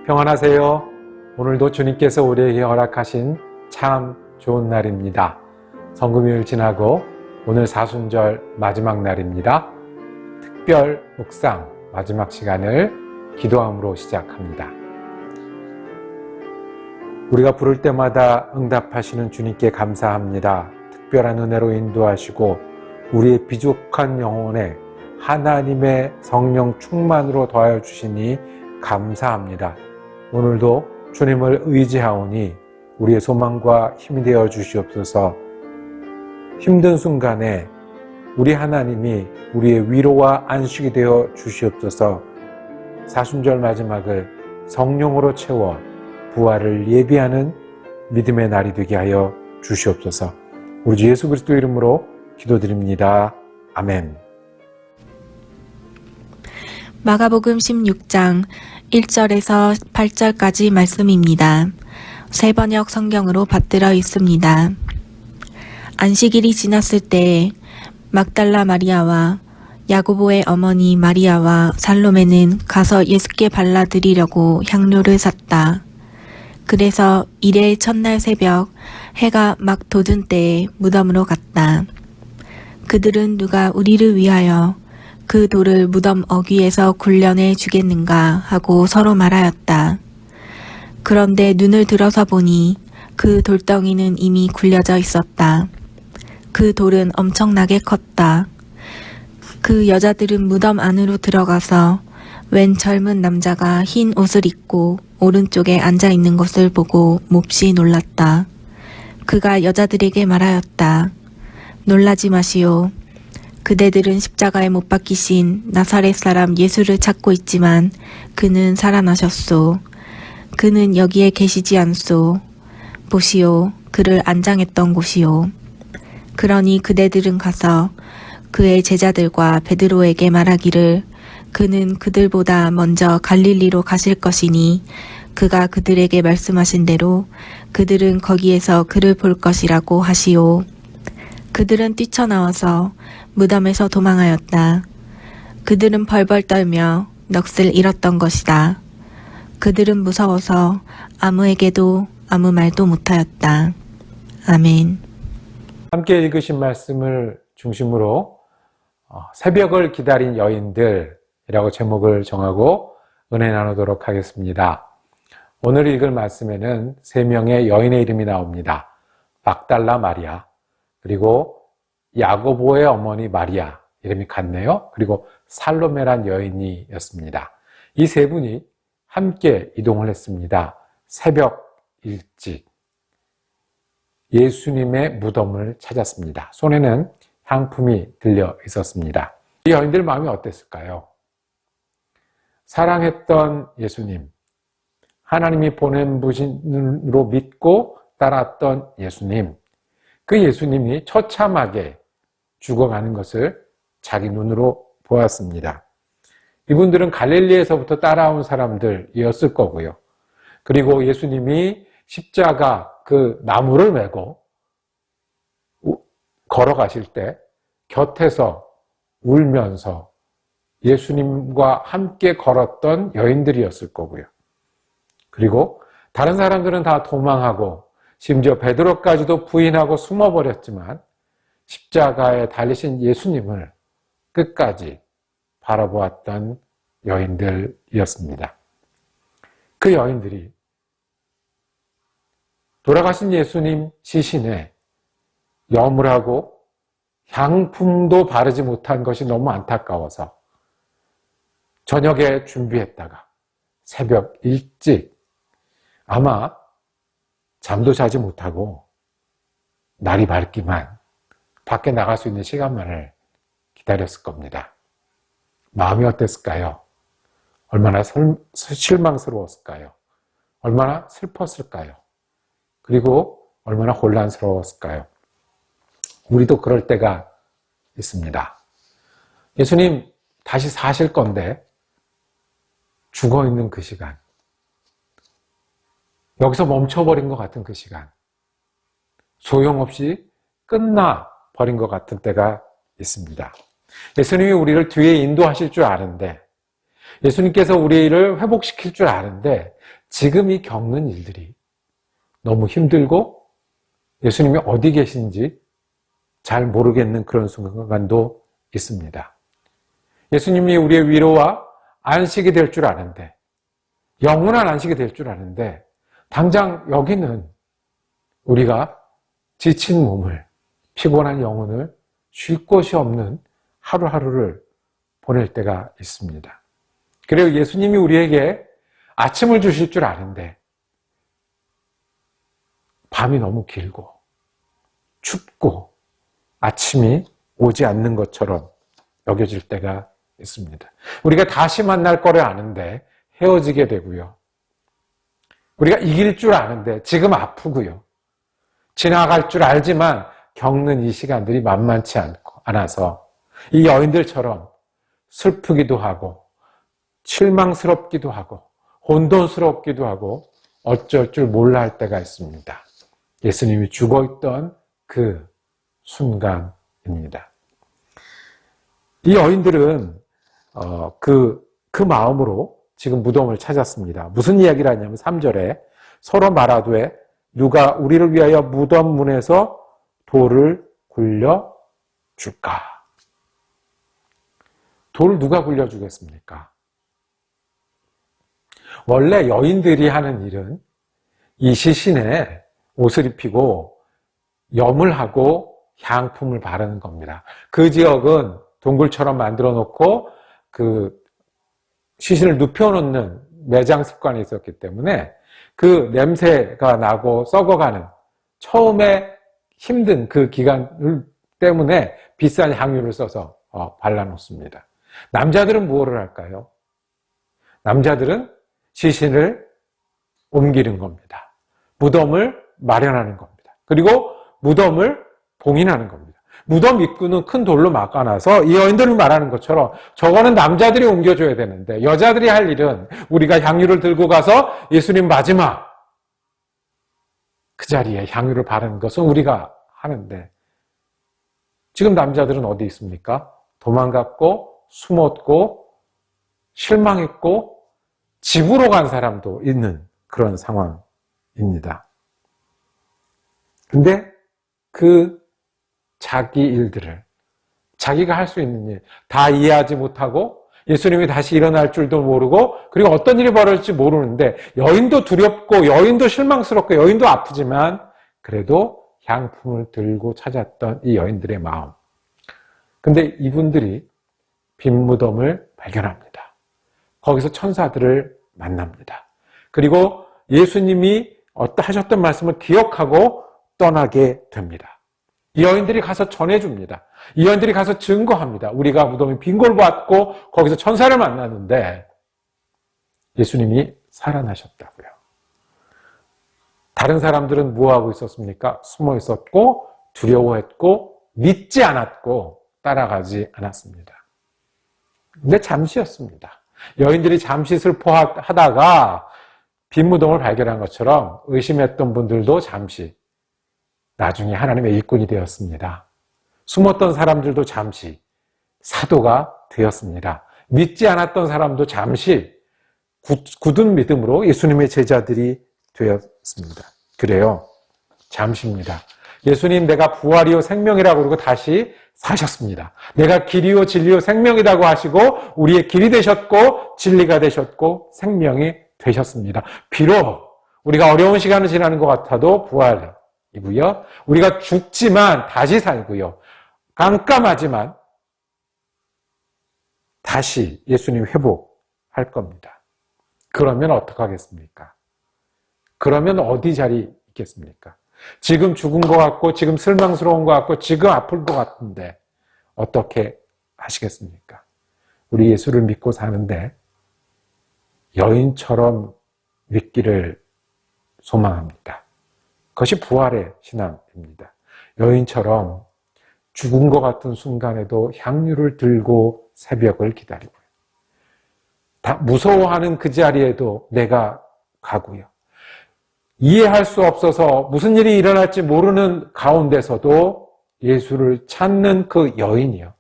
평안하세요. 오늘도 주님께서 우리에게 허락하신 참 좋은 날입니다. 성금요일 지나고 오늘 사순절 마지막 날입니다. 특별 묵상 마지막 시간을 기도함으로 시작합니다. 우리가 부를 때마다 응답하시는 주님께 감사합니다. 특별한 은혜로 인도하시고 우리의 비족한 영혼에 하나님의 성령 충만으로 더하여 주시니 감사합니다. 오늘도 주님을 의지하오니 우리의 소망과 힘이 되어 주시옵소서. 힘든 순간에 우리 하나님이 우리의 위로와 안식이 되어 주시옵소서. 사순절 마지막을 성령으로 채워 부활을 예비하는 믿음의 날이 되게 하여 주시옵소서. 우리 주 예수 그리스도 이름으로 기도드립니다. 아멘. 마가복음 16장 1절에서 8절까지 말씀입니다. 새 번역 성경으로 받들어 있습니다. 안식일이 지났을 때 막달라 마리아와 야고보의 어머니 마리아와 살로메는 가서 예수께 발라드리려고 향료를 샀다. 그래서 이레 첫날 새벽 해가 막 돋은 때에 무덤으로 갔다. 그들은 누가 우리를 위하여 그 돌을 무덤 어귀에서 굴려내 주겠는가 하고 서로 말하였다. 그런데 눈을 들어서 보니 그 돌덩이는 이미 굴려져 있었다. 그 돌은 엄청나게 컸다. 그 여자들은 무덤 안으로 들어가서 웬 젊은 남자가 흰 옷을 입고 오른쪽에 앉아 있는 것을 보고 몹시 놀랐다. 그가 여자들에게 말하였다. 놀라지 마시오. 그대들은 십자가에 못 박히신 나사렛 사람 예수를 찾고 있지만 그는 살아나셨소. 그는 여기에 계시지 않소. 보시오. 그를 안장했던 곳이오. 그러니 그대들은 가서 그의 제자들과 베드로에게 말하기를 그는 그들보다 먼저 갈릴리로 가실 것이니 그가 그들에게 말씀하신 대로 그들은 거기에서 그를 볼 것이라고 하시오. 그들은 뛰쳐나와서 무덤에서 도망하였다. 그들은 벌벌 떨며 넋을 잃었던 것이다. 그들은 무서워서 아무에게도 아무 말도 못하였다. 아멘. 함께 읽으신 말씀을 중심으로 새벽을 기다린 여인들이라고 제목을 정하고 은혜 나누도록 하겠습니다. 오늘 읽을 말씀에는 3명의 여인의 이름이 나옵니다. 막달라 마리아, 그리고 야고보의 어머니 마리아, 이름이 같네요. 그리고 살로메란 여인이었습니다. 이 세 분이 함께 이동을 했습니다. 새벽 일찍 예수님의 무덤을 찾았습니다. 손에는 향품이 들려 있었습니다. 이 여인들 마음이 어땠을까요? 사랑했던 예수님, 하나님이 보낸 분으로 믿고 따랐던 예수님, 그 예수님이 처참하게 죽어가는 것을 자기 눈으로 보았습니다. 이분들은 갈릴리에서부터 따라온 사람들이었을 거고요. 그리고 예수님이 십자가 그 나무를 메고 걸어가실 때 곁에서 울면서 예수님과 함께 걸었던 여인들이었을 거고요. 그리고 다른 사람들은 다 도망하고 심지어 베드로까지도 부인하고 숨어버렸지만 십자가에 달리신 예수님을 끝까지 바라보았던 여인들이었습니다. 그 여인들이 돌아가신 예수님 시신에 염을 하고 향품도 바르지 못한 것이 너무 안타까워서 저녁에 준비했다가 새벽 일찍 아마 잠도 자지 못하고 날이 밝기만 밖에 나갈 수 있는 시간만을 기다렸을 겁니다. 마음이 어땠을까요? 얼마나 실망스러웠을까요? 얼마나 슬펐을까요? 그리고 얼마나 혼란스러웠을까요? 우리도 그럴 때가 있습니다. 예수님 다시 사실 건데 죽어있는 그 시간, 여기서 멈춰버린 것 같은 그 시간, 소용없이 끝나버린 것 같은 때가 있습니다. 예수님이 우리를 뒤에 인도하실 줄 아는데 예수님께서 우리를 회복시킬 줄 아는데 지금 이 겪는 일들이 너무 힘들고 예수님이 어디 계신지 잘 모르겠는 그런 순간도 있습니다. 예수님이 우리의 위로와 안식이 될 줄 아는데, 영원한 안식이 될 줄 아는데 당장 여기는 우리가 지친 몸을, 피곤한 영혼을 쉴 곳이 없는 하루하루를 보낼 때가 있습니다. 그리고 예수님이 우리에게 아침을 주실 줄 아는데 밤이 너무 길고 춥고 아침이 오지 않는 것처럼 여겨질 때가 있습니다. 우리가 다시 만날 거를 아는데 헤어지게 되고요. 우리가 이길 줄 아는데 지금 아프고요. 지나갈 줄 알지만 겪는 이 시간들이 만만치 않아서 이 여인들처럼 슬프기도 하고 실망스럽기도 하고 혼돈스럽기도 하고 어쩔 줄 몰라 할 때가 있습니다. 예수님이 죽어있던 그 순간입니다. 이 여인들은 그 마음으로 지금 무덤을 찾았습니다. 무슨 이야기를 하냐면 3절에 서로 말하되 누가 우리를 위하여 무덤 문에서 돌을 굴려 줄까? 돌을 누가 굴려주겠습니까? 원래 여인들이 하는 일은 이 시신에 옷을 입히고 염을 하고 향품을 바르는 겁니다. 그 지역은 동굴처럼 만들어 놓고 그 시신을 눕혀놓는 매장 습관이 있었기 때문에 그 냄새가 나고 썩어가는 처음에 힘든 그 기간 때문에 비싼 향유를 써서 발라놓습니다. 남자들은 무엇을 할까요? 남자들은 시신을 옮기는 겁니다. 무덤을 마련하는 겁니다. 그리고 무덤을 봉인하는 겁니다. 무덤 입구는 큰 돌로 막아놔서 이 여인들을 말하는 것처럼 저거는 남자들이 옮겨줘야 되는데 여자들이 할 일은 우리가 향유를 들고 가서 예수님 마지막 그 자리에 향유를 바르는 것은 우리가 하는데 지금 남자들은 어디 있습니까? 도망갔고 숨었고 실망했고 집으로 간 사람도 있는 그런 상황입니다. 근데 그 자기 일들을 자기가 할 수 있는 일 다 이해하지 못하고 예수님이 다시 일어날 줄도 모르고 그리고 어떤 일이 벌어질지 모르는데 여인도 두렵고 여인도 실망스럽고 여인도 아프지만 그래도 향품을 들고 찾았던 이 여인들의 마음. 근데 이분들이 빈 무덤을 발견합니다. 거기서 천사들을 만납니다. 그리고 예수님이 하셨던 말씀을 기억하고 떠나게 됩니다. 이 여인들이 가서 전해줍니다. 이 여인들이 가서 증거합니다. 우리가 무덤이 빈 걸 봤고 거기서 천사를 만났는데 예수님이 살아나셨다고요. 다른 사람들은 뭐하고 있었습니까? 숨어 있었고 두려워했고 믿지 않았고 따라가지 않았습니다. 근데 잠시였습니다. 여인들이 잠시 슬퍼하다가 빈 무덤을 발견한 것처럼 의심했던 분들도 잠시 나중에 하나님의 일꾼이 되었습니다. 숨었던 사람들도 잠시 사도가 되었습니다. 믿지 않았던 사람도 잠시 굳은 믿음으로 예수님의 제자들이 되었습니다. 그래요. 잠시입니다. 예수님 내가 부활이요 생명이라고 그러고 다시 사셨습니다. 내가 길이요 진리요 생명이라고 하시고 우리의 길이 되셨고 진리가 되셨고 생명이 되셨습니다. 비록 우리가 어려운 시간을 지나는 것 같아도 부활이고요. 우리가 죽지만 다시 살고요. 깜깜하지만 다시 예수님 회복할 겁니다. 그러면 어떡하겠습니까? 그러면 어디 자리 있겠습니까? 지금 죽은 것 같고 지금 실망스러운 것 같고 지금 아플 것 같은데 어떻게 하시겠습니까? 우리 예수를 믿고 사는데 여인처럼 믿기를 소망합니다. 그것이 부활의 신앙입니다. 여인처럼 죽은 것 같은 순간에도 향유를 들고 새벽을 기다리고요. 다 무서워하는 그 자리에도 내가 가고요. 이해할 수 없어서 무슨 일이 일어날지 모르는 가운데서도 예수를 찾는 그 여인이요.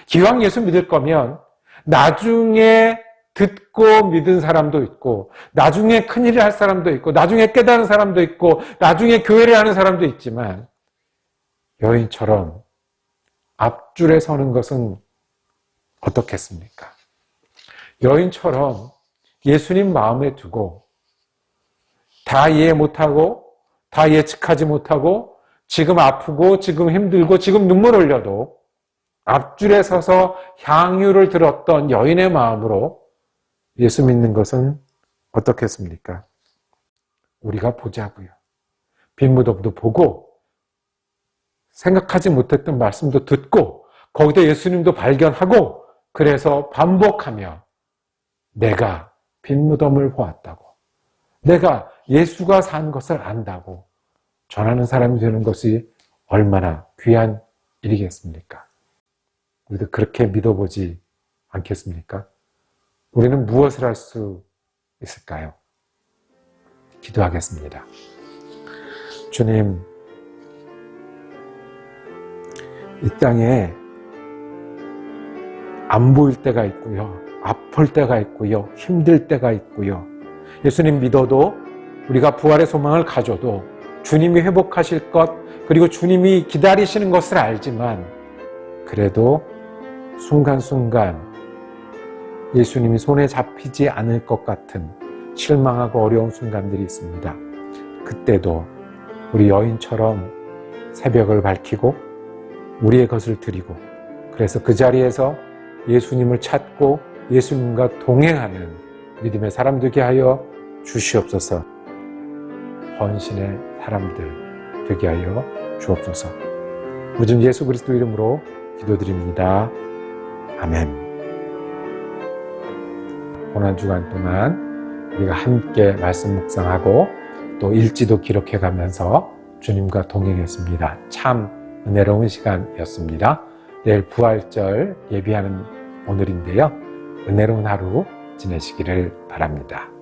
기왕 예수 믿을 거면 나중에 듣고 믿은 사람도 있고, 나중에 큰일을 할 사람도 있고, 나중에 깨달은 사람도 있고, 나중에 교회를 하는 사람도 있지만, 여인처럼 앞줄에 서는 것은 어떻겠습니까? 여인처럼 예수님 마음에 두고, 다 이해 못하고, 다 예측하지 못하고, 지금 아프고, 지금 힘들고, 지금 눈물 흘려도 앞줄에 서서 향유를 들었던 여인의 마음으로 예수 믿는 것은 어떻겠습니까? 우리가 보자고요. 빈 무덤도 보고 생각하지 못했던 말씀도 듣고 거기다 예수님도 발견하고 그래서 반복하며 내가 빈 무덤을 보았다고, 내가 예수가 산 것을 안다고 전하는 사람이 되는 것이 얼마나 귀한 일이겠습니까? 우리도 그렇게 믿어보지 않겠습니까? 우리는 무엇을 할 수 있을까요? 기도하겠습니다. 주님, 이 땅에 안 보일 때가 있고요. 아플 때가 있고요. 힘들 때가 있고요. 예수님 믿어도 우리가 부활의 소망을 가져도 주님이 회복하실 것, 그리고 주님이 기다리시는 것을 알지만 그래도 순간순간 예수님이 손에 잡히지 않을 것 같은 실망하고 어려운 순간들이 있습니다. 그때도 우리 여인처럼 새벽을 밝히고 우리의 것을 드리고 그래서 그 자리에서 예수님을 찾고 예수님과 동행하는 믿음의 사람 되게 하여 주시옵소서. 헌신의 사람들 되게 하여 주옵소서. 요즘 예수 그리스도 이름으로 기도드립니다. 아멘. 오늘 한 주간 동안 우리가 함께 말씀 묵상하고 또 일지도 기록해 가면서 주님과 동행했습니다. 참 은혜로운 시간이었습니다. 내일 부활절 예비하는 오늘인데요. 은혜로운 하루 지내시기를 바랍니다.